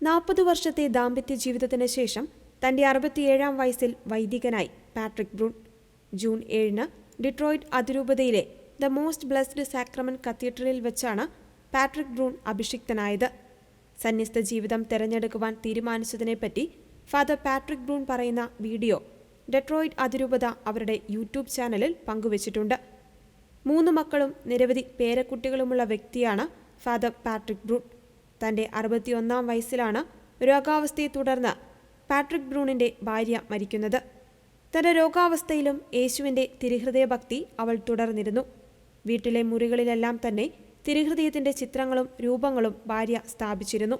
40 വർഷത്തെ ദാമ്പത്യ ജീവിതത്തിന് ശേഷം തന്റെ 67-ാം വയസ്സിൽ വൈദികനായി പാട്രിക് ബ്രൂൺ. ജൂൺ 7-ന് ഡിട്രോയിറ്റ് അതിരൂപതയിലെ ദ മോസ്റ്റ് ബ്ലെസ്ഡ് സാക്രമെന്റ് കത്തീഡ്രലിൽ വെച്ചാണ് പാട്രിക് ബ്രൂൺ അഭിഷിക്തനായത്. സന്യസ്ത ജീവിതം തെരഞ്ഞെടുക്കുവാൻ തീരുമാനിച്ചതിനെപ്പറ്റി ഫാദർ പാട്രിക് ബ്രൂൺ പറയുന്ന വീഡിയോ ഡെട്രോയിറ്റ് അതിരൂപത അവരുടെ യൂട്യൂബ് ചാനലിൽ പങ്കുവച്ചിട്ടുണ്ട്. 3 മക്കളും നിരവധി പേരക്കുട്ടികളുമുള്ള വ്യക്തിയാണ് ഫാദർ പാട്രിക് ബ്രൂൺ. തന്റെ 61-ാം വയസ്സിലാണ് രോഗാവസ്ഥയെ തുടർന്ന് പാട്രിക് ബ്രൂണിന്റെ ഭാര്യ മരിക്കുന്നത്. തന്റെ രോഗാവസ്ഥയിലും യേശുവിന്റെ തിരുഹൃദയഭക്തി അവൾ തുടർന്നിരുന്നു. വീട്ടിലെ മുറികളിലെല്ലാം തന്നെ തിരുഹൃദയത്തിന്റെ ചിത്രങ്ങളും രൂപങ്ങളും ഭാര്യ സ്ഥാപിച്ചിരുന്നു.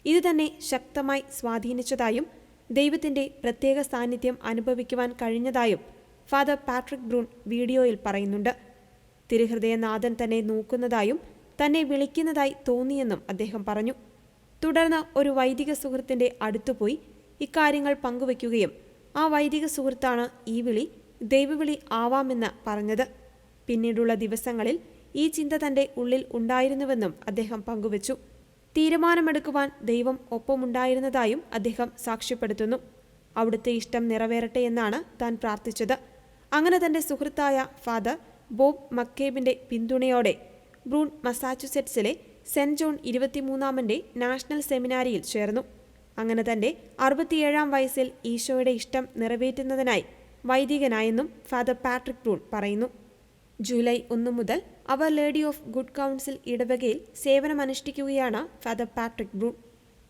ഇത് തന്നെ ശക്തമായി സ്വാധീനിച്ചതായും ദൈവത്തിന്റെ പ്രത്യേക സാന്നിധ്യം അനുഭവിക്കുവാൻ കഴിഞ്ഞതായും ഫാദർ പാട്രിക് ബ്രൂൺ വീഡിയോയിൽ പറയുന്നുണ്ട്. തിരുഹൃദയനാഥൻ തന്നെ നോക്കുന്നതായും തന്നെ വിളിക്കുന്നതായി തോന്നിയെന്നും അദ്ദേഹം പറഞ്ഞു. തുടർന്ന് ഒരു വൈദിക സുഹൃത്തിന്റെ അടുത്തുപോയി ഇക്കാര്യങ്ങൾ പങ്കുവയ്ക്കുകയും ആ വൈദിക സുഹൃത്താണ് ഈ വിളി ദൈവവിളി ആവാമെന്ന് പറഞ്ഞത്. പിന്നീടുള്ള ദിവസങ്ങളിൽ ഈ ചിന്ത തന്റെ ഉള്ളിൽ ഉണ്ടായിരുന്നുവെന്നും അദ്ദേഹം പങ്കുവച്ചു. തീരുമാനമെടുക്കുവാൻ ദൈവം ഒപ്പമുണ്ടായിരുന്നതായും അദ്ദേഹം സാക്ഷ്യപ്പെടുത്തുന്നു. അവിടുത്തെ ഇഷ്ടം നിറവേറട്ടെ എന്നാണ് താൻ പ്രാർത്ഥിച്ചത്. അങ്ങനെ തന്റെ സുഹൃത്തായ ഫാദർ ബോബ് മക്കേബിന്റെ പിന്തുണയോടെ ബ്രൂൺ മസാച്യുസെറ്റ്സിലെ സെന്റ് ജോൺ 23-ാമന്റെ നാഷണൽ സെമിനാരിയിൽ ചേർന്നു. അങ്ങനെ തന്റെ 67-ാം വയസ്സിൽ ഈശോയുടെ ഇഷ്ടം നിറവേറ്റുന്നതിനായി വൈദികനായെന്നും ഫാദർ പാട്രിക് ബ്രൂൺ പറയുന്നു. ജൂലൈ 1 മുതൽ അവർ ലേഡി ഓഫ് ഗുഡ് കൗൺസിൽ ഇടവകയിൽ സേവനമനുഷ്ഠിക്കുകയാണ് ഫാദർ പാട്രിക് ബ്രൂൺ.